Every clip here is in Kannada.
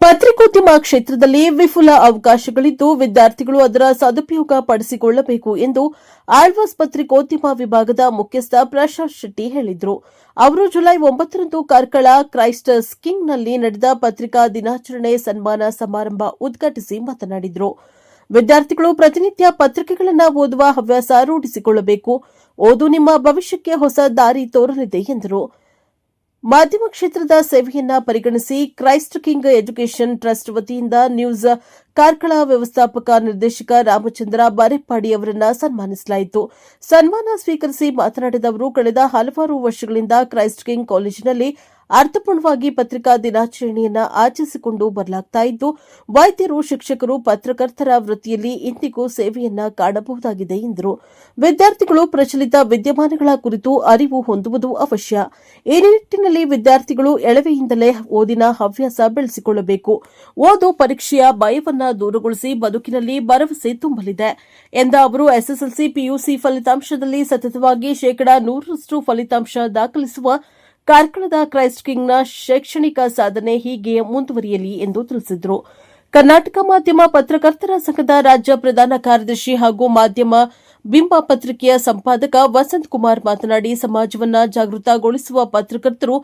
ಪತ್ರಿಕೋದ್ಯಮ ಕ್ಷೇತ್ರದಲ್ಲಿ ವಿಪುಲ ಅವಕಾಶಗಳಿದ್ದು ವಿದ್ಯಾರ್ಥಿಗಳು ಅದರ ಸದುಪಯೋಗ ಪಡಿಸಿಕೊಳ್ಳಬೇಕು ಎಂದು ಆಳ್ವಾಸ್ ಪತ್ರಿಕೋದ್ಯಮ ವಿಭಾಗದ ಮುಖ್ಯಸ್ಥ ಪ್ರಶಾಂತ್ ಶೆಟ್ಟಿ ಹೇಳಿದರು. ಅವರು ಜುಲೈ 9ರಂದು ಕಾರ್ಕಳ ಕ್ರೈಸ್ಟ್ ಕಿಂಗ್ನಲ್ಲಿ ನಡೆದ ಪತ್ರಿಕಾ ದಿನಾಚರಣೆ ಸನ್ಮಾನ ಸಮಾರಂಭ ಉದ್ಘಾಟಿಸಿ ಮಾತನಾಡಿದರು. ವಿದ್ಯಾರ್ಥಿಗಳು ಪ್ರತಿನಿತ್ಯ ಪತ್ರಿಕೆಗಳನ್ನು ಓದುವ ಹವ್ಯಾಸ ರೂಢಿಸಿಕೊಳ್ಳಬೇಕು. ಓದು ನಿಮ್ಮ ಭವಿಷ್ಯಕ್ಕೆ ಹೊಸ ದಾರಿ ತೋರಲಿದೆ ಎಂದರು. ಮಾಧ್ಯಮ ಕ್ಷೇತ್ರದ ಸೇವೆಯನ್ನ ಪರಿಗಣಿಸಿ ಕ್ರೈಸ್ಟ್ ಕಿಂಗ್ ಎಜುಕೇಷನ್ ಟ್ರಸ್ಟ್ ವತಿಯಿಂದ ನ್ಯೂಸ್ ಕಾರ್ಕಳ ವ್ಯವಸ್ಥಾಪಕ ನಿರ್ದೇಶಕ ರಾಮಚಂದ್ರ ಬಾರೆಪ್ಪಾಡಿ ಅವರನ್ನು ಸನ್ಮಾನಿಸಲಾಯಿತು. ಸನ್ಮಾನ ಸ್ವೀಕರಿಸಿ ಮಾತನಾಡಿದ ಅವರು, ಕಳೆದ ಹಲವಾರು ವರ್ಷಗಳಿಂದ ಕ್ರೈಸ್ಟ್ ಕಿಂಗ್ ಕಾಲೇಜಿನಲ್ಲಿ ಅರ್ಥಪೂರ್ಣವಾಗಿ ಪತ್ರಿಕಾ ದಿನಾಚರಣೆಯನ್ನು ಆಚರಿಸಿಕೊಂಡು ಬರಲಾಗುತ್ತಿದ್ದು, ವೈದ್ಯರು, ಶಿಕ್ಷಕರು, ಪತ್ರಕರ್ತರ ವೃತ್ತಿಯಲ್ಲಿ ಇಂದಿಗೂ ಸೇವೆಯನ್ನ ಕಾಣಬಹುದಾಗಿದೆ ಎಂದರು. ವಿದ್ಯಾರ್ಥಿಗಳು ಪ್ರಚಲಿತ ವಿದ್ಯಮಾನಗಳ ಕುರಿತು ಅರಿವು ಹೊಂದುವುದು ಅವಶ್ಯ. ಈ ನಿಟ್ಟಿನಲ್ಲಿ ವಿದ್ಯಾರ್ಥಿಗಳು ಎಳವೆಯಿಂದಲೇ ಓದಿನ ಹವ್ಯಾಸ ಬೆಳೆಸಿಕೊಳ್ಳಬೇಕು. ಓದು ಪರೀಕ್ಷೆಯ ಭಯವನ್ನ ದೂರಗೊಳಿಸಿ ಬದುಕಿನಲ್ಲಿ ಭರವಸೆ ತುಂಬಲಿದೆ ಎಂದ ಅವರು, ಎಸ್ಎಸ್ಎಲ್ಸಿ, ಪಿಯುಸಿ ಫಲಿತಾಂಶದಲ್ಲಿ ಸತತವಾಗಿ 100% ಫಲಿತಾಂಶ ದಾಖಲಿಸುವ ಕಾರ್ಕಳದ ಕ್ರೈಸ್ಟ್ ಕಿಂಗ್ನ ಶೈಕ್ಷಣಿಕ ಸಾಧನೆ ಹೀಗೆ ಮುಂದುವರಿಯಲಿ ಎಂದು ತಿಳಿಸಿದರು. ಕರ್ನಾಟಕ ಮಾಧ್ಯಮ ಪತ್ರಕರ್ತರ ಸಂಘದ ರಾಜ್ಯ ಪ್ರಧಾನ ಕಾರ್ಯದರ್ಶಿ ಹಾಗೂ ಮಾಧ್ಯಮ ಬಿಂಬ ಪತ್ರಿಕೆಯ ಸಂಪಾದಕ ವಸಂತ್ ಕುಮಾರ್ ಮಾತನಾಡಿ, ಸಮಾಜವನ್ನು ಜಾಗೃತಗೊಳಿಸುವ ಪತ್ರಕರ್ತರು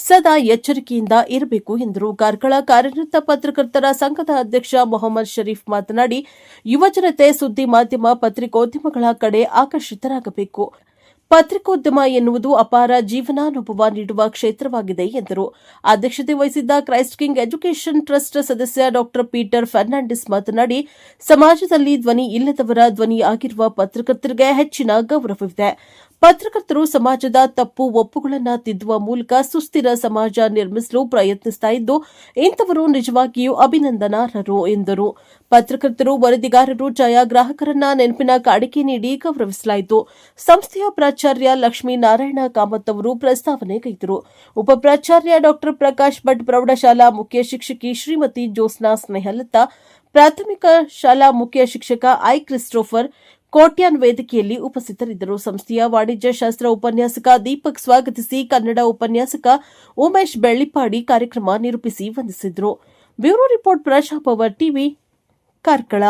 ಸದಾ ಎಚ್ಚರಿಕೆಯಿಂದ ಇರಬೇಕು ಎಂದರು. ಕಾರ್ಕಳ ಕಾರ್ಯನಿರತ ಪತ್ರಕರ್ತರ ಸಂಘದ ಅಧ್ಯಕ್ಷ ಮೊಹಮ್ಮದ್ ಶರೀಫ್ ಮಾತನಾಡಿ, ಯುವಜನತೆ ಸುದ್ದಿ ಮಾಧ್ಯಮ ಪತ್ರಿಕೋದ್ಯಮಗಳ ಕಡೆ ಆಕರ್ಷಿತರಾಗಬೇಕು. ಪತ್ರಿಕೋದ್ಯಮ ಎನ್ನುವುದು ಅಪಾರ ಜೀವನಾನುಭವ ನೀಡುವ ಕ್ಷೇತ್ರವಾಗಿದೆ ಎಂದರು. ಅಧ್ಯಕ್ಷತೆ ವಹಿಸಿದ್ದ ಕ್ರೈಸ್ಟ್ ಕಿಂಗ್ ಎಜುಕೇಷನ್ ಟ್ರಸ್ಟ್ ಸದಸ್ಯ ಡಾ ಪೀಟರ್ ಫರ್ನಾಂಡಿಸ್ ಮಾತನಾಡಿ, ಸಮಾಜದಲ್ಲಿ ಧ್ವನಿ ಇಲ್ಲದವರ ಧ್ವನಿ ಆಗಿರುವ ಪತ್ರಕರ್ತರಿಗೆ ಹೆಚ್ಚಿನ ಗೌರವವಿದೆ. ಪತ್ರಕರ್ತರು ಸಮಾಜದ ತಪ್ಪು ಒಪ್ಪುಗಳನ್ನು ತಿದ್ದುವ ಮೂಲಕ ಸುಸ್ಥಿರ ಸಮಾಜ ನಿರ್ಮಿಸಲು ಪ್ರಯತ್ನಿಸುತ್ತಿದ್ದು, ಇಂಥವರು ನಿಜವಾಗಿಯೂ ಅಭಿನಂದನಾರ್ಹರು ಎಂದರು. ಪತ್ರಕರ್ತರು, ವರದಿಗಾರರು, ಛಾಯಾಗ್ರಾಹಕರನ್ನ ನೆನಪಿನ ಕಾಣಿಕೆ ನೀಡಿ ಗೌರವಿಸಲಾಯಿತು. ಸಂಸ್ಥೆಯ ಪ್ರಾಚಾರ್ಯ ಲಕ್ಷ್ಮೀನಾರಾಯಣ ಕಾಮತ್ ಅವರು ಪ್ರಸ್ತಾವನೆ ಕೈದರು. ಉಪಪ್ರಾಚಾರ್ಯ ಡಾ ಪ್ರಕಾಶ್ ಭಟ್, ಪ್ರೌಢಶಾಲಾ ಮುಖ್ಯ ಶಿಕ್ಷಕಿ ಶ್ರೀಮತಿ ಜ್ಯೋತ್ಸ್ನಾ ಸ್ನೇಹಲತಾ, ಪ್ರಾಥಮಿಕ ಶಾಲಾ ಮುಖ್ಯ ಶಿಕ್ಷಕ ಐ ಕ್ರಿಸ್ಟೋಫರ್ ಕೋಟ್ಯಾನ್ ವೇದಿಕೆಯಲ್ಲಿ ಉಪಸ್ಥಿತರಿದ್ದರು. ಸಂಸ್ಥೆಯ ವಾಣಿಜ್ಯ ಶಾಸ್ತ್ರ ಉಪನ್ಯಾಸಕ ದೀಪಕ್ ಸ್ವಾಗತಿಸಿ, ಕನ್ನಡ ಉಪನ್ಯಾಸಕ ಉಮೇಶ್ ಬೆಳ್ಳಿಪಾಡಿ ಕಾರ್ಯಕ್ರಮ ನಿರೂಪಿಸಿ ವಂದಿಸಿದರು. Bureau report, Praja power TV, Karkala.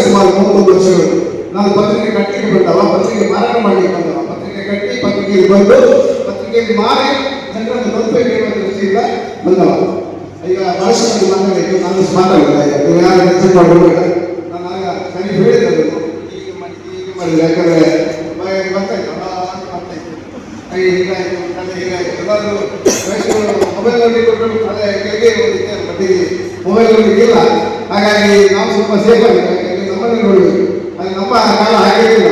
ಸುಮಾರು 31 ವರ್ಷಗಳು ನಾನು ಪತ್ರಿಕೆ ಕಟ್ಟಲಿಕ್ಕೆ ಬಂದವ, ಪತ್ರಿಕೆ ಮಾರಾಟ ಮಾಡಲಿಕ್ಕೆ ಬಂದವ, ಪತ್ರಿಕೆ ಕಟ್ಟಿ ಪತ್ರಿಕೆಯಲ್ಲಿ ಬಂದು ಪತ್ರಿಕೆಯಲ್ಲಿ ಮಾರಿ ಜನರನ್ನು ತಲುಪಬೇಕು ಅನ್ನೋ ದೃಷ್ಟಿಯಿಂದ ಬಂದವ. ಈಗ ಬಹಳಷ್ಟು ಮಾತಾಡಬೇಕು, ನಾನು ಮಾತಾಡಿಲ್ಲ, ಯಾರು ಕೆಲಸ ಮಾಡಬೇಕು. ನಾನು ಆಗ ಸರಿ ಹೇಳಿದ್ರು, ಹೀಗೆ ಮಾಡಿದ್ರೆ ಯಾಕಂದ್ರೆ ಬರ್ತಾಯಿತ್ತು ಹೀಗಾಯಿತು ಎಲ್ಲರೂ ವಯಸ್ಸುಗಳು ಮೊಬೈಲ್ ಕೊಟ್ಟರು, ಅದೇ ಕೆಳಗೆ ಹೋಗಿದ್ದೆ, ಬಡ್ಡಿಗೆ ಮೊಬೈಲ್ ಇಲ್ಲ. ಹಾಗಾಗಿ ನಾವು ಸ್ವಲ್ಪ ಸೇಫ್ ಆಗಬೇಕು, ಯಾಕಂದ್ರೆ ನಮ್ಮನ್ನು ನೋಡಬೇಕು. ಅದು ನಮ್ಮ ಕಾಲ ಹಾಗೇನಿಲ್ಲ.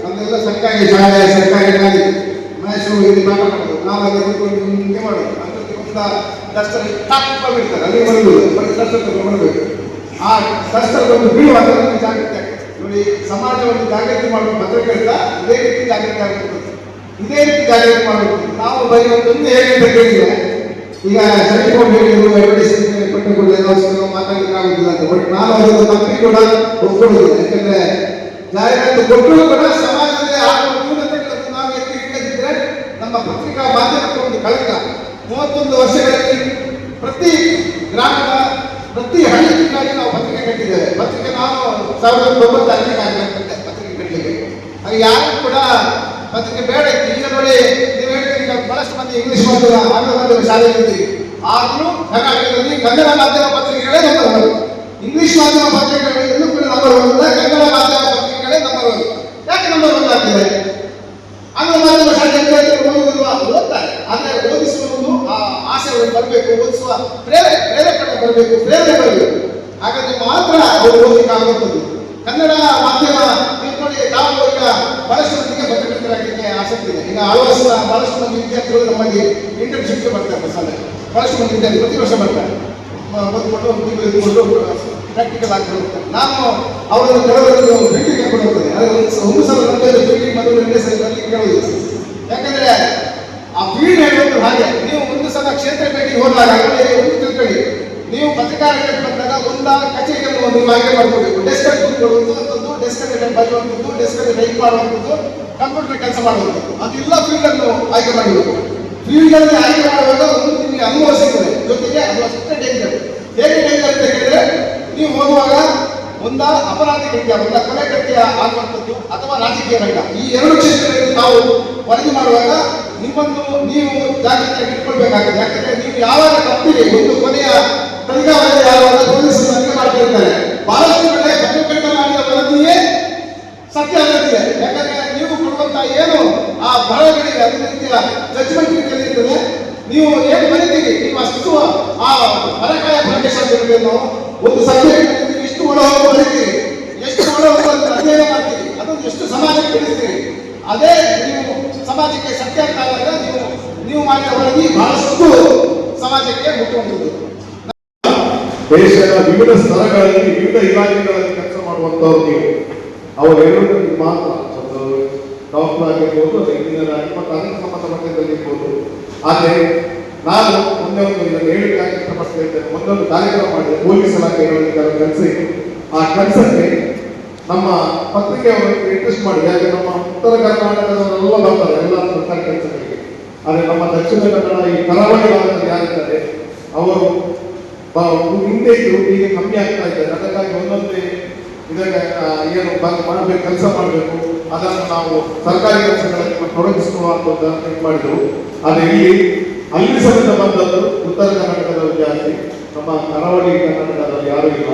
ನಮ್ಮೆಲ್ಲ ಸರ್ಕಾರಿ ಶಾಲೆ, ಸರ್ಕಾರಿ ಕಾಲೇಜು, ಮೈಸೂರು ಇಲ್ಲಿ ಪಾಠ ಮಾಡೋದು, ನಾವು ಅದನ್ನು ಹಿಂಗೆ ಮಾಡೋದು. ಅದಕ್ಕೆ ಒಂದು ಡಸ್ಟರ್ ಟಾಪ್ ಬಿಡ್ತಾರೆ, ಅಲ್ಲಿ ಬರೋದು, ಬರೀ ಡಸ್ಟರ್ ತಗೊಂಡ್ಬರ್ಬೇಕು. ಆ ಡಸ್ಟರ್ ಒಂದು ಬೀಳುವಾಗ ನಮಗೆ ಜಾಗೃತಿ ಆಗ್ತದೆ. ನೋಡಿ, ಸಮಾಜವನ್ನು ಜಾಗೃತಿ ಮಾಡುವ ಪತ್ರಕರ್ತ ಇದೇ ರೀತಿ ಜಾಗೃತಿ ಆಗಬೇಕು, ಇದೇ ರೀತಿ ಜಾಗೃತಿ ಮಾಡಬೇಕು. ನಾವು ಬರೆಯುವುದೊಂದು ಹೇಗೆ ಹೇಳಿದ್ರೆ, ಈಗ ಸರ್ಟಿಫಿಕೇಟ್ ಹೇಳಿದ್ರು, ಅಡ್ವರ್ಟೈಸ್ಮೆಂಟ್ ಕೊಟ್ಟು ನಾವು ಮಾತಾಡಲಿಕ್ಕೆ ಆಗುದಿಲ್ಲ ಅಂತ. ಬಟ್ ನಾನು ಅದನ್ನು ತಪ್ಪಿ ಕೂಡ ಒಪ್ಕೊಳ್ಳೋದಿಲ್ಲ. ಯಾಕಂದ್ರೆ ಜಾಹೀರಾತು ಕೊಟ್ಟರು ಕೂಡ ಸಮಾಜದಲ್ಲಿ ಆಗುವ ನ್ಯೂನತೆಗಳನ್ನು ನಾವು ಎತ್ತಿ ಹಿಡಿದಿದ್ರೆ ನಮ್ಮ ಪತ್ರಿಕಾ ಮಾಧ್ಯಮಕ್ಕೆ ಒಂದು ಕಳಂಕ. 31 ವರ್ಷಗಳಲ್ಲಿ ಪ್ರತಿ ಗ್ರಾಮದ ಪ್ರತಿ ಹಳ್ಳಿಗಾಗಿ ನಾವು ಪತ್ರಿಕೆ ಕಟ್ಟಿದ್ದೇವೆ. ಪತ್ರಿಕೆ ನಾನು 1990 ಆಗಬೇಕಂತೆ ಪತ್ರಿಕೆ ಕಟ್ಟಲಿಕ್ಕೆ. ಹಾಗೆ ಯಾರು ಕೂಡ ಪತ್ರಿಕೆ ಬೇಡ ಇತ್ತು. ಈಗ ನೋಡಿ, ನೀವು ಹೇಳ್ತೀರಿ, ಈಗ ಬಹಳಷ್ಟು ಮಂದಿ ಇಂಗ್ಲಿಷ್ ಮಾಧ್ಯಮ, ಆಂಗ್ಲ ಮಾಧ್ಯಮ ಶಾಲೆ ಇರ್ತೀವಿ. ಆದರೂ ಕರ್ನಾಟಕದಲ್ಲಿ ಕನ್ನಡ ಮಾಧ್ಯಮ ಪತ್ರಿಕೆಗಳೇ ನಂಬರ್ 1. ಇಂಗ್ಲಿಷ್ ಮಾಧ್ಯಮ ಪತ್ರಿಕೆಗಳು ಎಲ್ಲೂ ಕೂಡ ನಂಬರ್ 1 ಇಲ್ಲ, ಕನ್ನಡ ಮಾಧ್ಯಮ ಪತ್ರಿಕೆಗಳೇ ನಂಬರ್ 1. ಯಾಕೆ ನಂಬರ್ 1 ಆಗ್ತಿದೆ? ಆಂಗ್ಲ ಮಾಧ್ಯಮ ಶಾಲೆ ಓದುವುದಿಲ್ವಾ? ಓದ್ತಾರೆ, ಆದರೆ ಓದಿಸುವ ಒಂದು ಆಸೆ ಬರಬೇಕು, ಓದಿಸುವ ಪ್ರೇರೇಪಣೆ ಬರಬೇಕು, ಪ್ರೇರಣೆ ಬರಬೇಕು. ಹಾಗಾಗಿ ಮಾತ್ರ ಅವರು ಓದಲಿಕ್ಕೆ ಆಗುತ್ತದೆ. ಕನ್ನಡ ಮಾಧ್ಯಮ ನೋಡಿ, ನಾವು ಈಗ ಬಹಳಷ್ಟು ಮಂದಿಗೆ ಪತ್ರಕರ್ತರಾಗಲಿಕ್ಕೆ ಆಸಕ್ತಿ ಇದೆ. ಈಗ ಬಹಳಷ್ಟು ಮಂದಿ ವಿದ್ಯಾರ್ಥಿಗಳು ನಮಗೆ ಇಂಟರ್ನ್ಶಿಪ್ಗೆ ಬರ್ತಾರೆ. ಶಾಲೆ ಬಹಳಷ್ಟು ಮಂದಿ ವಿದ್ಯಾರ್ಥಿ ಪ್ರತಿ ವರ್ಷ ಬರ್ತಾರೆ, ಬಂದುಕೊಂಡು ಒಂದು ತಿಂಗಳು ಇದ್ದುಕೊಂಡು ಪ್ರಾಕ್ಟಿಕಲ್ ಆಗಿ ಹೋಗ್ತಾರೆ. ನಾನು ಅವರನ್ನು ಕೆಲವರನ್ನು ಭೇಟಿ ಕರ್ಕೊಂಡು ಹೋಗ್ತೇನೆ. ಆದರೆ ಒಂದು ಸಲ ನನ್ನ ಭೇಟಿ ಮೊದಲು 2 ಸಲ ಬರಲಿಕ್ಕೆ ಕೇಳುವುದಿಲ್ಲ. ಯಾಕಂದ್ರೆ ಆ ಫೀಲ್ಡ್ ಹೇಳೋದು ಹಾಗೆ. ನೀವು ಒಂದು ಸಲ ಕ್ಷೇತ್ರ ಭೇಟಿಗೆ ಹೋದಾಗ ಒಂದು ತಿಳ್ಕೊಳ್ಳಿ, ನೀವು ಪತ್ರಿಕಾರಂಗಕ್ಕೆ ಬಂದಾಗ ಒಂದ ಕಚೇರಿಯನ್ನು ಒಂದು ಆಯ್ಕೆ ಮಾಡ್ಕೋಬೇಕು. ಡೆಸ್ಕ್ ಅಲ್ಲಿ ಕೂತ್ಕೊಳ್ಳುವಂಥದ್ದು, ಡೆಸ್ಕ್ ಅಲ್ಲಿ ಬರೆಯುವಂಥದ್ದು, ಡೆಸ್ಕ್ ಅಲ್ಲಿ ಟೈಪ್ ಮಾಡುವಂಥದ್ದು, ಕಂಪ್ಯೂಟರ್ ಕೆಲಸ ಮಾಡುವಂಥದ್ದು, ಅದೆಲ್ಲ ಫೀಲ್ಡ್ ಅನ್ನು ಆಯ್ಕೆ ಮಾಡಬೇಕು. ಫೀಲ್ಡ್ ಅಲ್ಲಿ ಆಯ್ಕೆ ಮಾಡುವಾಗ ಒಂದು ನಿಮಗೆ ಅನುಭವ ಸಿಗ್ತದೆ, ಜೊತೆಗೆ ಅದು ಅಷ್ಟೇ ಡೇಂಜರ್. ಹೇಗೆ ಡೇಂಜರ್ ಅಂತ ಹೇಳಿದ್ರೆ, ನೀವು ಹೋಗುವಾಗ ಒಂದ ಅಪರಾಧ ಕೃತ್ಯ, ಒಂದ ಕೊಲೆ ಕೃತ್ಯ ಆಗುವಂಥದ್ದು, ಅಥವಾ ರಾಜಕೀಯ ರಂಗ, ಈ ಎರಡು ಕ್ಷೇತ್ರಗಳಲ್ಲಿ ನಾವು ವರದಿ ಮಾಡುವಾಗ ನೀವು ಜಾಗ್ರತೆಯಾಗಿ ಇಟ್ಕೊಳ್ಬೇಕಾಗಿದೆ. ಯಾಕಂದ್ರೆ ನೀವು ಯಾವಾಗ ತಪ್ಪಿರಿ, ಒಂದು ಕೊನೆಯ ತನಿಖಾ ವರದಿ ಯಾವಾಗ ಪೊಲೀಸರು ತನಿಖೆ ಮಾಡ್ತಿರ್ತಾರೆ, ಬಹಳಷ್ಟು ಕಡೆ ಕಟ್ಟುಕಟ್ಟ ಮಾಡಿದ ವರದಿಯೇ ಸತ್ಯ ಆಗುತ್ತಿದೆ. ಯಾಕಂದ್ರೆ ನೀವು ಕೊಡುವಂತ ಏನು ಆ ಬರಹಗಳಿಗೆ ಅದೇ ರೀತಿಯ ಜಡ್ಜ್ಮೆಂಟ್ ರೀತಿಯಲ್ಲಿ ಇರ್ತದೆ. ನೀವು ಏನು ಬರೀತೀರಿ, ನೀವು ಅಷ್ಟು ಆ ಬರಕಾಯ ಪ್ರದೇಶದಲ್ಲಿ ನಾವು ಒಂದು ಸಬ್ಜೆಕ್ಟ್ ಎಷ್ಟು ಒಳ ಹೋಗಿ ಬರೀತೀರಿ, ಎಷ್ಟು ಒಳ ಹೋಗುವಂತ ಅಧ್ಯಯನ ಮಾಡ್ತೀರಿ, ಅದನ್ನು ಎಷ್ಟು ಸಮಾಜಕ್ಕೆ ತಿಳಿಸ್ತೀರಿ, ಅದೇ ನೀವು ಸಮಾಜಕ್ಕೆ ಸತ್ಯ ಅಂತ ಆದಾಗ ನೀವು ಮಾಡಿದ ವರದಿ ಬಹಳಷ್ಟು ಸಮಾಜಕ್ಕೆ ಮುಟ್ಟುವಂಥದ್ದು. ದೇಶದ ವಿವಿಧ ಸ್ಥಳಗಳಲ್ಲಿ ವಿವಿಧ ಇಲಾಖೆಗಳಲ್ಲಿ ಕೆಲಸ ಮಾಡುವಂತವ್ರು ನೀವು, ಅವರೆಲ್ಲರೂ ಮಾತ್ರ ಡಾಕ್ಟರ್ ಆಗಿರ್ಬೋದು, ಇಂಜಿನಿಯರ್ ಆಗಿ ಮತ್ತು ಅದಕ್ಕೆ ಸಂಬಂಧಪಟ್ಟಿರ್ಬೋದು. ಆದರೆ ನಾನು ಮೊನ್ನೆ ಒಂದು ಇದನ್ನು ಹೇಳಿಕೆ ಇಷ್ಟಪಡ್ತಾ ಇದ್ದೇನೆ. ಮೊನ್ನೊಂದು ಕಾರ್ಯಕ್ರಮ ಮಾಡಿದೆ, ಪೊಲೀಸ್ ಇಲಾಖೆಗಳಲ್ಲಿ ಕೆಲಸ ಇತ್ತು. ಆ ಕೆಲಸಕ್ಕೆ ನಮ್ಮ ಪತ್ರಿಕೆಯವರಿಗೆ ಇಂಟ್ರೆಸ್ಟ್ ಮಾಡಿ, ಯಾಕೆ ನಮ್ಮ ಉತ್ತರ ಕರ್ನಾಟಕದವರೆಲ್ಲ ಬರ್ತಾರೆ ಎಲ್ಲ ಸರ್ಕಾರಿ ಕೆಲಸಗಳಿಗೆ. ಆದರೆ ನಮ್ಮ ದಕ್ಷಿಣ ಕನ್ನಡ ಈ ಕರಾವಳಿ ಭಾಗದಲ್ಲಿ ಯಾರಿದ್ದಾರೆ ಅವರು ಹಿಂದೆ ಇದ್ದು ಈಗ ಕಮ್ಮಿ ಆಗ್ತಾ ಇದ್ದಾರೆ. ಅದಕ್ಕಾಗಿ ಒಂದೊಂದೇ ಇದಕ್ಕೆ ಏನು ಮಾಡಬೇಕು, ಕೆಲಸ ಮಾಡಬೇಕು, ಅದನ್ನು ನಾವು ಸರ್ಕಾರಿ ಕೆಲಸಗಳಲ್ಲಿ ತೊಡಗಿಸುವಂಥದ್ದನ್ನು ಮಾಡಿದರು. ಆದರೆ ಅಲ್ಲಿ ಸಮೇತ ಬಂದದ್ದು ಉತ್ತರ ಕರ್ನಾಟಕದವರು ಜಾಸ್ತಿ, ನಮ್ಮ ಕರಾವಳಿ ಕರ್ನಾಟಕದಲ್ಲಿ ಯಾರೂ ಇಲ್ಲ.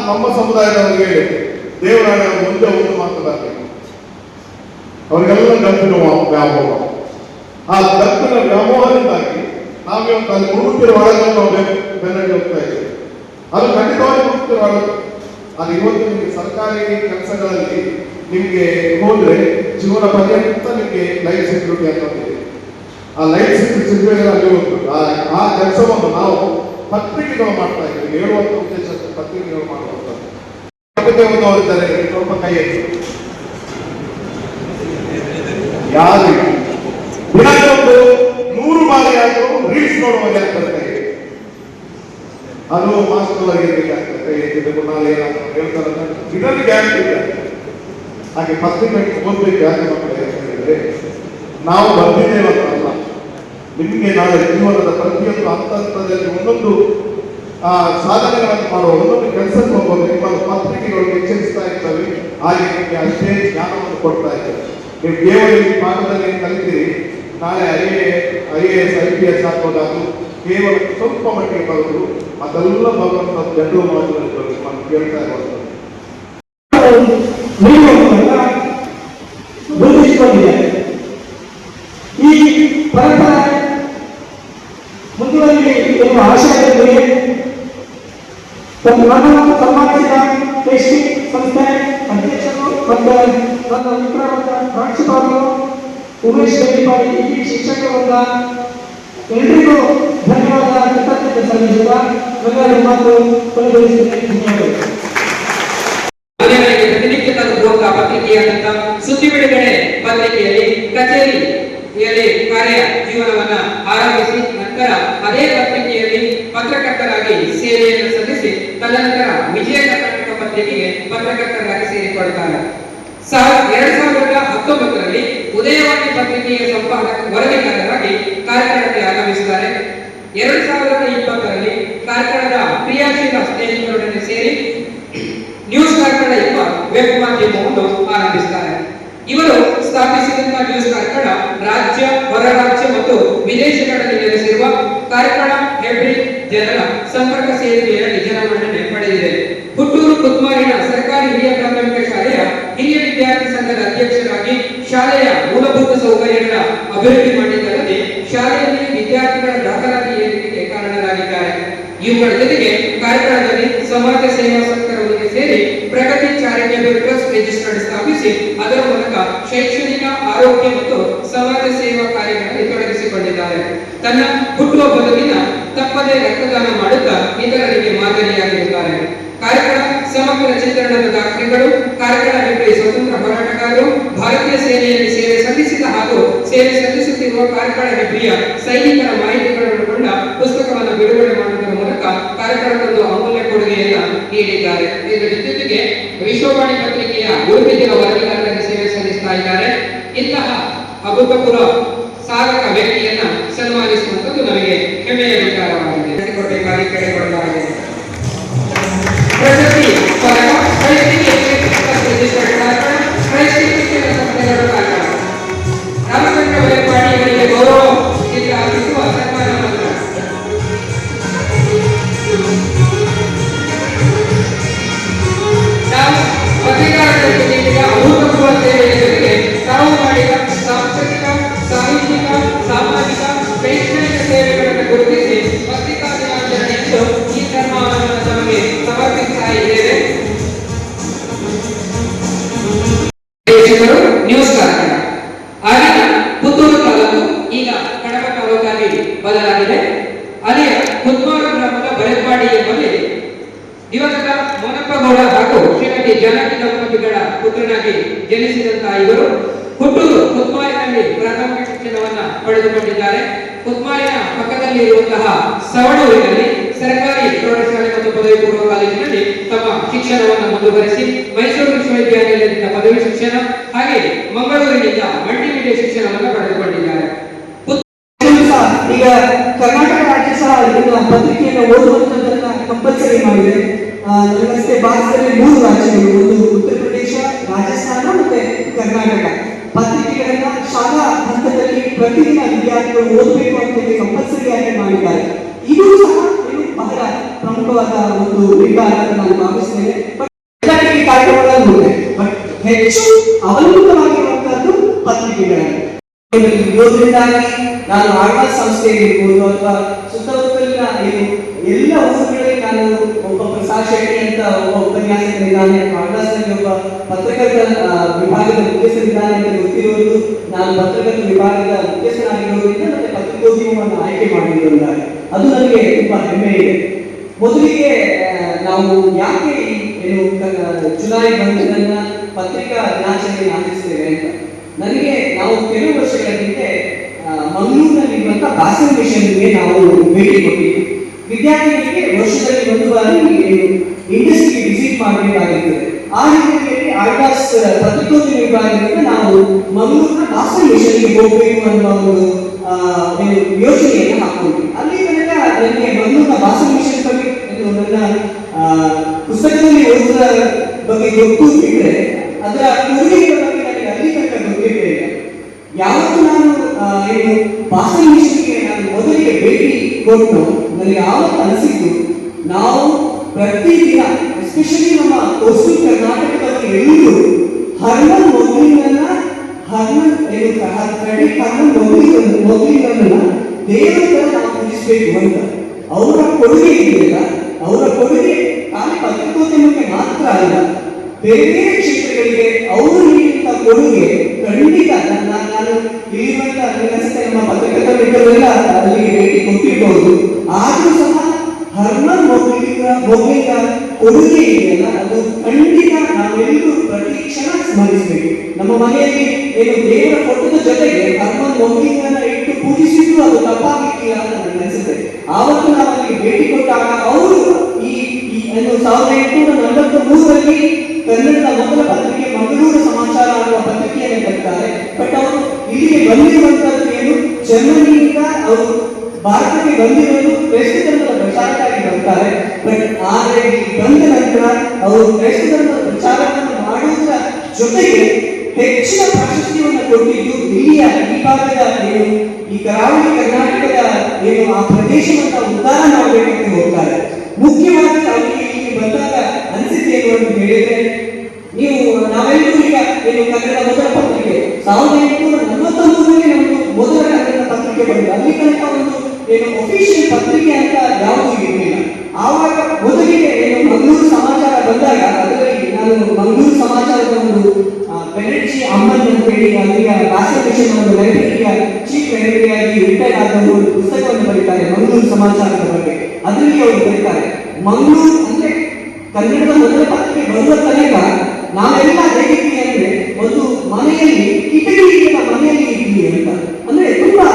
ನಮ್ಮ ಸಮುದಾಯದವರಿಗೆ ದೇವರಾಣೆ ಮುಂದೆ ಒಂದು ಮಾತನಾಡಬೇಕು, ಅವರಿಗೆಲ್ಲ ಗಂಪಿನ ವ್ಯಾಮೋಹ. ಆ ಗಂಪಿನ ವ್ಯಾಮೋಹದಿಂದಾಗಿ ನಾವಿವತ್ತು ಅಲ್ಲಿ ಮುಳುಗುತ್ತಿರುವ ಒಳಗೆ ನಾವು ಬೆನ್ನಡಿ ಹೋಗ್ತಾ ಇದ್ದೇವೆ. ಅದು ಖಂಡಿತವಾಗಿ ಮುಳುಗುತ್ತಿರುವ ಒಳಗೆ. ಅದು ಇವತ್ತು ನಿಮಗೆ ಸರ್ಕಾರಿ ಕೆಲಸಗಳಲ್ಲಿ ನಿಮಗೆ ಹೋದ್ರೆ ಜೀವನ ಪರ್ಯಂತ ನಿಮಗೆ ಲೈಫ್ ಸೆಕ್ಯೂರಿಟಿ ಅನ್ನೋದಿದೆ. ಆ ಲೈಫ್ ಸೆಕ್ಯೂರಿಟಿ ಅಲ್ಲಿ ಉಂಟು. ಆ ಕೆಲಸವನ್ನು ನಾವು ಪತ್ರಿಕೆಗಳು ಮಾಡ್ತಾ ಇದ್ದೀವಿ. ಹೇಳುವಂತ ಉದ್ದೇಶ ಪತ್ರಿಕೆಗಳು ಮಾಡುವಂಥದ್ದು. ಓದಿದ್ದಾರೆ ಸ್ವಲ್ಪ ಕೈ ಎತ್ತಿ. ಯಾರಿಲ್ಲ ದಿನಕ್ಕೊಂದು 100 ಬಾರಿ ಆದರೂ ರೀಲ್ಸ್ ನೋಡುವಾಗ ಆಗ್ತದೆ. ಅದು ಮಾಸದವರೆಗೆ ಬೇಕಾಗ್ತದೆ. ಕೈ ಎತ್ತಿದ್ದು ನಾಳೆ ಏನಾದ್ರು ಹೇಳ್ತಾರೆ, ಇದರಲ್ಲಿ ಗ್ಯಾರಂಟಿ ಇಲ್ಲ. ಹಾಗೆ ಪತ್ರಿಕೆ ಓದ್ಬೇಕು. ಯಾಕೆ ಮಕ್ಕಳು ಹೇಳಿದ್ರೆ, ನಾವು ಬಂದಿದ್ದೇವಲ್ಲ, ನಿಮಗೆ ನಾಳೆ ಜೀವನದ ಪ್ರತಿಯೊಂದು ಹಂತದಲ್ಲಿ ಒಂದೊಂದು ಸಾಧನೆಗಳನ್ನು ಮಾಡುವ, ಒಂದೊಂದು ಕೆಲಸಕ್ಕೆ ಹೋಗುವುದು ನಿಮ್ಮನ್ನು ಪತ್ರಿಕೆಗಳು ಎಚ್ಚರಿಸ್ತಾ ಇರ್ತವೆ. ಹಾಗೆ ನಿಮಗೆ ಅಷ್ಟೇ ಜ್ಞಾನವನ್ನು ಕೊಡ್ತಾ ಇರ್ತವೆ. ನೀವು ಕೇವಲ ಈ ಪಾಠದಲ್ಲಿ ಕಲಿತೀರಿ, ನಾಳೆ IAS IPS ಹಾಕೋದಾದ್ರು ಕೇವಲ ಸ್ವಲ್ಪ ಮಟ್ಟಿಗೆ ಬರುವುದು, ಅದೆಲ್ಲ ಬರುವಂತಹ ಜನರು ಮಾತುಗಳು ನಾನು ಕೇಳ್ತಾ ಇರುವಂಥದ್ದು. ಈ ಪರಂಪರೆ ಮುಂದುವರಿಯಲಿ ಎನ್ನುವ ಆಶಯದೊಂದಿಗೆ ನನ್ನನ್ನು ಸನ್ಮಾನಿಸಿದ ಎಸ್ಟಿ ಸಂಸ್ಥೆ ಅಧ್ಯಕ್ಷರು ಮತ್ತು ನನ್ನ ಮಿತ್ರರಾದ ಪ್ರಾಂಶುಪಾಲರು ಉಮೇಶ್ ಗಡಿಪಾಡಿ, ಈ ಶಿಕ್ಷಕರಿಂದ ಎಲ್ರಿಗೂ ಧನ್ಯವಾದ, ಕೃತಜ್ಞತೆ ಸಲ್ಲಿಸುತ್ತಾ ನನ್ನ ಮಾತು ಕೊನೆಗೊಳಿಸುತ್ತೇನೆ. ಪತ್ರಿಕೆಯಾದಂತಹ ಸುದ್ದಿ ಬಿಡುಗಡೆ ಪತ್ರಿಕೆಯಲ್ಲಿ ಕಚೇರಿಯಲ್ಲಿ ಕಾರ್ಯ ಜೀವನವನ್ನ ಆರಂಭಿಸಿ ನಂತರ ಅದೇ ಪತ್ರಿಕೆಯಲ್ಲಿ ಪತ್ರಕರ್ತರಾಗಿ ಸೇವೆಯನ್ನು ಸಲ್ಲಿಸಿ ತದನಂತರ ವಿಜಯ ಕರ್ನಾಟಕ ಪತ್ರಿಕೆಗೆ ಪತ್ರಕರ್ತರಾಗಿ ಸೇರಿಕೊಳ್ಳುತ್ತಾರೆ. 2019ರಲ್ಲಿ ಉದಯವಾಣಿ ಪತ್ರಿಕೆಯ ಸಂಪಾದಕ ವರದಿಗಾರರಾಗಿ ಕಾರ್ಯಕ್ರಮಕ್ಕೆ ಆಗಮಿಸುತ್ತಾರೆ. 2020ರಲ್ಲಿ ಕಾರ್ಯಕ್ರಮದ ಕ್ರಿಯಾಶೀಲ ಸ್ನೇಹಿತರೊಡನೆ ಸೇರಿ ನ್ಯೂಸ್ ಕಾರ್ಕಳ ಎಂಬ ವೆಬ್ ಮಾಧ್ಯಮವನ್ನು ಆರಂಭಿಸುತ್ತಾರೆ. ಇವರು ಸ್ಥಾಪಿಸಿದಂತಹ ನ್ಯೂಸ್ ಕಾರ್ಕಳ ರಾಜ್ಯ, ಹೊರ ರಾಜ್ಯ ಮತ್ತು ವಿದೇಶಗಳಲ್ಲಿ ನೆಲೆಸಿರುವ ಕಾರ್ಕಳ ಹೆಬ್ರಿ ಜನರ ಸಂಪರ್ಕ ಸೇವೆಯಲ್ಲಿ ಜನಮನ್ನಣೆ ಪಡೆದಿದೆ. ಹುಟ್ಟೂರು ಕುತ್ಮಾರಿನ ಸರ್ಕಾರಿ ಹಿರಿಯ ಪ್ರಾಥಮಿಕ ಶಾಲೆಯ ಹಿರಿಯ ವಿದ್ಯಾರ್ಥಿ ಸಂಘದ ಅಧ್ಯಕ್ಷರಾಗಿ ಶಾಲೆಯ ಮೂಲಭೂತ ಸೌಕರ್ಯಗಳ ಅಭಿವೃದ್ಧಿ ಮಾಡಿದ್ದಲ್ಲದೆ ಶಾಲೆಯಲ್ಲಿ ವಿದ್ಯಾರ್ಥಿಗಳ ದಾಖಲಾತಿ ಏರಿಕೆಗೆ ಕಾರಣರಾಗಿದ್ದಾರೆ. ಇವುಗಳ ಜೊತೆಗೆ ಕಾರ್ಕಳದಲ್ಲಿ ಸಮಾಜ ಸೇವಾಸಕ್ತರೊಂದಿಗೆ ಸೇರಿ ಪ್ರಗತಿ ಚಾರಿಟೇಬಲ್ ಟ್ರಸ್ಟ್ ರಿಜಿಸ್ಟರ್ಡ್ ಸ್ಥಾಪಿಸಿ ಅದರ ಮೂಲಕ ಶೈಕ್ಷಣಿಕ, ಆರೋಗ್ಯ ಮತ್ತು ಸಮಾಜ ಸೇವಾ ಕಾರ್ಯಗಳಲ್ಲಿ ತೊಡಗಿಸಿಕೊಂಡಿದ್ದಾರೆ. ತನ್ನ ಹುಟ್ಟುಹಬ್ಬದ ದಿನ ತಪ್ಪದೇ ರಕ್ತದಾನ ಮಾಡುತ್ತಾ ಇತರರಿಗೆ ಮಾದರಿಯಾಗಿರುತ್ತಾರೆ. ಕಾರ್ಕಳ ಸಮಗ್ರ ಚಿತ್ರಣದ ದಾಖಲೆಗಳು, ಕಾರ್ಕಳ ಹೆಬ್ರಿ ಸ್ವತಂತ್ರ ಹೋರಾಟಗಾರರು, ಭಾರತೀಯ ಸೇನೆಯಲ್ಲಿ ಸೇವೆ ಸಲ್ಲಿಸಿದ ಹಾಗೂ ಸೇವೆ ಸಲ್ಲಿಸುತ್ತಿರುವ ಕಾರ್ಕಳ ಹೆಬ್ರಿಯ ಸೈನಿಕರ ಮಾಹಿತಿಗಳನ್ನು ಕೊಂಡ ಪುಸ್ತಕವನ್ನು ಬಿಡುಗಡೆ ಮಾಡುವುದರ ಮೂಲಕ ಕಾರ್ಕಳಕ್ಕೊಂದು ಅಮೂಲ್ಯ ಕೊಡುಗೆ ಮನವಿಯನ್ನ ನೀಡಿದ್ದಾರೆ. ಇದರ ಜೊತೆಗೆ ವಿಶ್ವವಾಣಿ ಪತ್ರಿಕೆಯ ಗುರುತಿನ ವರದಿಗಾರರಾಗಿ ಸೇವೆ ಸಲ್ಲಿಸ್ತಾ ಇದ್ದಾರೆ. ಇಂತಹ ಅಭೂತಪೂರ್ವ ಸಾಧಕ ವ್ಯಕ್ತಿಯನ್ನ ಸನ್ಮಾನಿಸುವಂತದ್ದು ನಮಗೆ ಹೆಮ್ಮೆಯ ವಿಚಾರವಾಗಿದೆ. ಕೊಡಬೇಕಾಗಿ ಕೇಳಿಕೊಳ್ಳಲಾಗಿದೆ. ಪ್ರಶಸ್ತಿ ಪದಕ ರಾಮಚಂದ್ರ ಬೈಪಾಡಿ ಅವರಿಗೆ ಗೌರವ ಚಿತ್ರ ಅರ್ಪಿಸುವ ಸನ್ಮಾನ ಮಂತ್ರ. ನಾವು ಪತ್ರಿಕಾರಂಗಕ್ಕೆ ನೀಡಿದ ಅಭೂತಪೂರ್ವ ಸೇವೆಯ ಜೊತೆಗೆ ತಾವು ಮಾಡಿದ ಸಾಂಸ್ಕೃತಿಕ, ಸಾಹಿತ್ಯಿಕ, ಸಾಮಾಜಿಕ, ಶೈಕ್ಷಣಿಕ ಸೇವೆಗಳನ್ನು ಗುರುತಿಸಿ ಪತ್ರಿಕಾ ದಿನಾಚರಣೆಯಂದು ಈ ಸನ್ಮಾನವನ್ನು ನಮಗೆ ಸಮರ್ಪಿಸ್ತಾ ಇದ್ದೇವೆ. ನ್ಯೂಸ್ ಕಾರ್ಯಕ್ರಮ ಆಗಿನ ಪುತ್ತೂರು ತಾಲೂಕು ಈಗ ಕಡಬ ತಾಲೂಕಾಗಿ ಬದಲಾಗಿದೆ. ಅಲ್ಲಿಯ ಕುದ್ಮಾರ ಗ್ರಾಮದ ಬರೆಪಾಡಿ ಎಂಬಲ್ಲಿ ದಿವಂಗತ ಮೋನಪ್ಪಗೌಡ ಹಾಗೂ ಶ್ರೀಮತಿ ಜಾನಕಿ ದಂಪತಿಗಳ ಪುತ್ರನಾಗಿ ಜನಿಸಿದಂತಹ ಇವರು ಹುಟ್ಟೂರು ಕುದ್ಮಾರಿನಲ್ಲಿ ಪ್ರಾಥಮಿಕ ಶಿಕ್ಷಣವನ್ನ ಪಡೆದುಕೊಂಡಿದ್ದಾರೆ. ಕುದ್ಮಾರಿನ ಪಕ್ಕದಲ್ಲಿ ಇರುವಂತಹ ಸವಣೂರಿನಲ್ಲಿ ಸರ್ಕಾರಿ ಪ್ರೌಢಶಾಲೆ ಮತ್ತು ಪದವಿ ಪೂರ್ವ ಕಾಲೇಜಿನಲ್ಲಿ ತಮ್ಮ ಶಿಕ್ಷಣವನ್ನು ಮುಂದುವರೆಸಿ ಮೈಸೂರು ವಿಶ್ವವಿದ್ಯಾಲಯದಿಂದ ಪದವಿ ಶಿಕ್ಷಣ ಹಾಗೆ ಮಂಗಳೂರಿನಿಂದ ಮಲ್ಟಿಮೀಡಿಯಾ ಶಿಕ್ಷಣವನ್ನು ಪಡೆದುಕೊಂಡಿದ್ದಾರೆ. ಈಗ ಕರ್ನಾಟಕ ರಾಜ್ಯ ಸಹ ಇದನ್ನ ಪತ್ರಿಕೆಯನ್ನು ಓದುವಂತದನ್ನ ಕಂಪಲ್ಸರಿ ಮಾಡಿದೆ. ನಮಸ್ತೆ ಭಾರತದಲ್ಲಿ 3 ರಾಜ್ಯಗಳು, ಒಂದು ಉತ್ತರ ಪ್ರದೇಶ, ರಾಜಸ್ಥಾನ ಮತ್ತೆ ಕರ್ನಾಟಕ. ಪತ್ರಿಕೆಗಳನ್ನ ಶಾಲಾ ಹಂತದಲ್ಲಿ ಪ್ರತಿದಿನ ವಿದ್ಯಾರ್ಥಿಗಳು ಓದಬೇಕು ಅಂತ ಕಂಪಲ್ಸರಿ ಆಗಿ ಮಾಡಿದ್ದಾರೆ. ಇದು ಸಹ ಬಹಳ ಪ್ರಮುಖವಾದ ಒಂದು ನಿರ್ಧಾರ ಅಂತ ನಾನು ಭಾವಿಸ್ತೇನೆ. ಕಾರ್ಯಕ್ರಮಗಳನ್ನು ಬಟ್ ಹೆಚ್ಚು ಅವಲಂಬಿತವಾಗಿರುವಂತಹದ್ದು ಪತ್ರಿಕೆಗಳನ್ನು ಇರೋದ್ರಿಂದಾಗಿ ನಾನು ಆಳ್ವಾಸ್ ಸಂಸ್ಥೆಯಲ್ಲಿ ಇರ್ಬೋದು ಅಥವಾ ಸುತ್ತಮುತ್ತಲಿನ ಎಲ್ಲ ಊರುಗಳಲ್ಲಿ ನಾನು ಒಬ್ಬ ಪ್ರಸಾದ್ ಶೆಟ್ಟಿ ಅಂತ ಒಬ್ಬ ಉಪನ್ಯಾಸಕರಿದ್ದಾನೆ, ಆಳ್ವಾಸ್ನಲ್ಲಿ ಒಬ್ಬ ಪತ್ರಕರ್ತ ವಿಭಾಗದ ಮುಖ್ಯಸ್ಥರಿದ್ದಾನೆ ಅಂತ ಗೊತ್ತಿರೋದು, ನಾನು ಪತ್ರಕರ್ತ ವಿಭಾಗದ ಮುಖ್ಯಸ್ಥನಾಗಿರೋದ್ರಿಂದ ಮತ್ತೆ ಪತ್ರಿಕೋದ್ಯಮವನ್ನು ಆಯ್ಕೆ ಮಾಡಿರೋದ್ರಿಂದ ಅದು ನನಗೆ ತುಂಬಾ ಹೆಮ್ಮೆ ಇದೆ. ಮೊದಲಿಗೆ ನಾವು ಯಾಕೆ ಜುಲೈ 1 ಪತ್ರಿಕಾ ದಿನಾಚರಣೆ ಆಚರಿಸ್ತೇವೆ ಅಂತ ನನಗೆ ನಾವು ಕೆಲವು ವರ್ಷಗಳ ಹಿಂದೆ ಮಂಗಳೂರಿನಲ್ಲಿರುವಂತಹ ಬಾಸಲ್ ಮಿಷನ್ಗೆ ನಾವು ಭೇಟಿ ಕೊಟ್ಟಿದ್ವಿ. ವಿದ್ಯಾರ್ಥಿಗಳಿಗೆ ವರ್ಷದಲ್ಲಿ 1 ಬಾರಿ ಇಂಡಸ್ಟ್ರಿ ವಿಸಿಟ್ ಮಾಡಬೇಕಾಗಿರ್ತದೆ. ಆ ಹಿನ್ನೆಲೆಯಲ್ಲಿ ಆಳ್ವಾಸ್ ಪತ್ರಿಕೋದ್ಯಮ ವಿಭಾಗದಿಂದ ನಾವು ಮಂಗಳೂರಿನ ಬಾಸಲ್ ಮಿಷನ್ಗೆ ಹೋಗಬೇಕು ಅನ್ನುವ ಒಂದು ಯೋಜನೆಯನ್ನು ಹಾಕೊಂಡ್ವಿ. ಅಲ್ಲಿ ತನಕ ನನಗೆ ಮಂಗಳೂರಿನ ಬಾಸಲ್ ಮಿಷನ್ ಬಗ್ಗೆ ನನ್ನ ಪುಸ್ತಕದಲ್ಲಿ ಓದುವ ಬಗ್ಗೆ ಗೊತ್ತು ಬಿಟ್ಟರೆ ಅದರ ಕೊಡುಗೆಗಳ ಬಗ್ಗೆ ನನಗೆ ಅಲ್ಲಿ ತನಕ ಗೊತ್ತಿರಲಿಲ್ಲ. ಯಾವತ್ತು ನಾನು ಬಾಸಲ್ ಮಿಷನ್ಗೆ ನಾನು ಮೊದಲಿಗೆ ಭೇಟಿ ಕೊಟ್ಟು ನನಗೆ ಯಾವತ್ತು ಅನಿಸಿದ್ದು, ನಾವು ಪ್ರತಿದಿನ ಎಸ್ಪೆಷಲಿ ನಮ್ಮ ಕೋಸ್ಟಲ್ ಕರ್ನಾಟಕದಲ್ಲಿ ಎಲ್ಲರೂ ಹರ್ಮನ್ ಮೊಗ್ಲಿಂಗನ್ನ ದೇವರ ನಾವು ಪೂಜಿಸಬೇಕು ಅಂತ ಅವರ ಕೊಡುಗೆ ಇದೆಯಲ್ಲ, ಅವರ ಕೊಡುಗೆ ಖಾಲಿ ಪತ್ರಿಕೋದ್ಯಮಕ್ಕೆ ಮಾತ್ರ ಅಲ್ಲ, ಬೇರೆ ಬೇರೆ ಕ್ಷೇತ್ರಗಳಿಗೆ ಅವರು ನೀಡಿದ ಕೊಡುಗೆ ಖಂಡಿತ. ನಾನು ಇಲ್ಲಿರುವಂತ ನಮ್ಮ ಪತ್ರಕರ್ತ ಮಿತ್ರರೆಲ್ಲ ಅಲ್ಲಿಗೆ ಭೇಟಿ ಕೊಟ್ಟಿರಬಹುದು. ಆದರೂ ಸಹ ಹರ್ಮನ್ ಮೊಗ್ಲಿಂಗ ಕೊಡುಗೆ ಇದೆಯಲ್ಲ, ಅದು ಖಂಡಿತ ನಾವೆಲ್ಲರೂ ಪ್ರತಿ ಕ್ಷಣ ಸ್ಮರಿಸಬೇಕು. ನಮ್ಮ ಮನೆಯಲ್ಲಿ ದೇವರ ಫೋಟೋದ ಜೊತೆಗೆ ಹರ್ಮನ್ ಮೊಗ್ಲಿಂಗನ್ನ ಇಟ್ಟು ಪೂಜಿಸಿದ್ರು ಅದು ತಪ್ಪಾಗಿಲ್ಲ ಅಂತ ನನಗೆ ಅನಿಸುತ್ತೆ. ಆವತ್ತು ನಾವು ಅಲ್ಲಿ ಭೇಟಿ ಕೊಟ್ಟಾಗ ಅವರು ಈ 1843ರಲ್ಲಿ ಕನ್ನಡದ ಮೊದಲ ಪತ್ರಿಕೆ ಮಂಗಳೂರು ಸಮಾಚಾರ ಅನ್ನುವ ಪತ್ರಿಕೆಯನ್ನು ಕಟ್ತಾರೆ. ಬಟ್ ಅವರು ಇಲ್ಲಿಗೆ ಬಂದಿರುವಂತದ್ದು ಏನು, ಜರ್ಮನಿಯಿಂದ ಅವರು ಭಾರತಕ್ಕೆ ಬಂದಿರೋದು ಕ್ರೈಸ್ತ ಧರ್ಮದ ಪ್ರಚಾರಕ್ಕಾಗಿ ಬರ್ತಾರೆ. ಬಟ್ ಆದರೆ ಬಂದ ನಂತರ ಅವರು ಕ್ರೈಸ್ತ ಧರ್ಮದ ಪ್ರಚಾರವನ್ನು ಮಾಡುವುದರ ಜೊತೆಗೆ ಹೆಚ್ಚಿನ ಪ್ರಾಶಸ್ತ್ಯವನ್ನು ಕೊಟ್ಟಿದ್ದು ಇಲ್ಲಿಯ ಈ ಭಾಗದ ಈ ಕರಾವಳಿ ಕರ್ನಾಟಕದ ಆ ಪ್ರದೇಶವನ್ನು ಉದ್ಧಾರ ಮಾಡಬೇಕೆಂದು ಹೋಗ್ತಾರೆ. ಮುಖ್ಯವಾಗಿ ಅವರಿಗೆ ಇಲ್ಲಿ ಬಂದಾಗ ಅನಿಸಿದ್ದೇನು ಅಂತ ಹೇಳಿದ್ರೆ, ನಾವೆಲ್ಲರೂ ಈಗ ಕನ್ನಡ ಮೊದಲ ಪತ್ರಿಕೆ 1843ರಲ್ಲಿ ನಮ್ಮದು ಮೊದಲ ಕನ್ನಡ ಪತ್ರಿಕೆ ಬಂದಿದೆ. ಅಲ್ಲಿ ತನಕ ಒಂದು ಅಫಿಷಿಯಲ್ ಪತ್ರಿಕೆ ಅಂತ ಯಾವುದು ಇರಲಿಲ್ಲ. ಆವಾಗ ಮೊದಲಿಗೆ ಮಂಗಳೂರು ಸಮಾಚಾರ ಬಂದಾಗ ಅದರಲ್ಲಿ ನಾನು ಮಂಗಳೂರು ಸಮಾಚಾರದ ಒಂದು ಬೆನರ್ಜಿ ಅಮ್ಮನ್ ಅಂತ ಹೇಳಿ ಅಲ್ಲಿಯ ಬಾಸಲ್ ಮಿಷನ್ ಒಂದು ಲೈಬ್ರರಿಯ ಚೀಫ್ ಲೈಬ್ರರಿಯಾಗಿ ರಿಟೈರ್ಡ್ ಆದವರು ಒಂದು ಪುಸ್ತಕವನ್ನು ಬರೀತಾರೆ ಮಂಗಳೂರು ಸಮಾಚಾರದ ಬಗ್ಗೆ. ಅದರಲ್ಲಿ ಅವರು ಬರೀತಾರೆ, ಮಂಗಳೂರು ಅಂದ್ರೆ ಕನ್ನಡದ ಮೊದಲ ಪತ್ರಿಕೆ ಬರುವ ತನಕ ನಾವೆಲ್ಲ ಹೇಗಿದ್ದೀವಿ ಅಂದ್ರೆ ಒಂದು ಮನೆಯಲ್ಲಿ ಕಿಟಕಿ ಮನೆಯಲ್ಲಿ ಇದ್ದೀವಿ ಅಂತ. ಅಂದ್ರೆ ತುಂಬಾ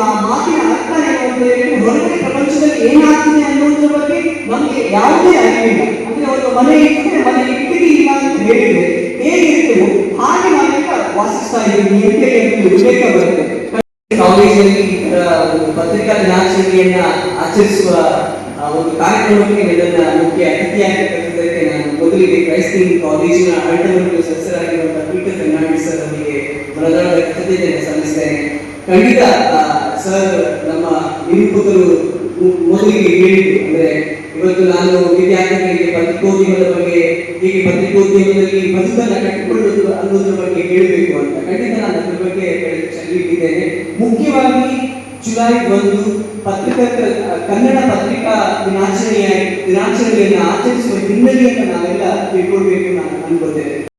ಆ ಮಾತಿನ ಅರ್ಥ ಏನು ಅಂದ್ರೆ ಹೊರಗಡೆ ಪ್ರಪಂಚದಲ್ಲಿ ಏನಾಗ್ತಿದೆ ಅನ್ನೋದ್ರ ಬಗ್ಗೆ ನಮಗೆ ಯಾವುದೇ ಅರಿವಿಲ್ಲ. ನಿಯಂತ್ರಣೆಯಲ್ಲಿ ಉಲ್ಲೇಖ ಬರುತ್ತೆ. ಕಾಲೇಜಲ್ಲಿ ಒಂದು ಪತ್ರಿಕಾ ದಿನಾಚರಣೆಯನ್ನ ಆಚರಿಸುವ ಒಂದು ಕಾರ್ಯಕ್ರಮಕ್ಕೆ ನನ್ನ ಮುಖ್ಯ ಅತಿಥಿಯಾಗಿ ಕರೆದಿದ್ದಕ್ಕೆ ನಾನು ಮೊದಲಿಗೆ ಕ್ರೈಸ್ತ ಕಾಲೇಜಿನ ಆಡಳಿತ ಸದಸ್ಯರಾಗಿರುವಂತಹ ಪೀಟರ್ ಫರ್ನಾಂಡಿಸ್ ಸರ್ ಅವರಿಗೆ ಮನದಾಳದ ಕೃತಜ್ಞತೆಯನ್ನು ಸಲ್ಲಿಸ್ತೇನೆ. ಖಂಡಿತ ಸರ್ ನಮ್ಮ ನಿರೂಪಕರು ಮೊದಲಿಗೆ ಹೇಳಿದ್ರು, ಅಂದ್ರೆ ಇವತ್ತು ನಾನು ವಿದ್ಯಾರ್ಥಿಗಳಿಗೆ ಪತ್ರಿಕೋದ್ಯಮದ ಬಗ್ಗೆ ಹೀಗೆ ಪತ್ರಿಕೋದ್ಯಮದಲ್ಲಿ ಬದುಕನ್ನು ಕಟ್ಟಿಕೊಳ್ಳುವುದು ಅನ್ನೋದ್ರ ಬಗ್ಗೆ ಹೇಳಬೇಕು ಅಂತ. ಖಂಡಿತ ನಾನು ಅದ್ರ ಬಗ್ಗೆ ಹೇಳಿದ್ದೇನೆ. ಮುಖ್ಯವಾಗಿ ಜುಲೈ 1 ಕನ್ನಡ ಪತ್ರಿಕಾ ದಿನಾಚರಣೆಯನ್ನು ಆಚರಿಸುವ ಹಿನ್ನೆಲೆಯನ್ನು ನಾವೆಲ್ಲ ತಿಳ್ಕೊಳ್ಬೇಕು ನಾನು ಅನ್ಕೋತೇನೆ.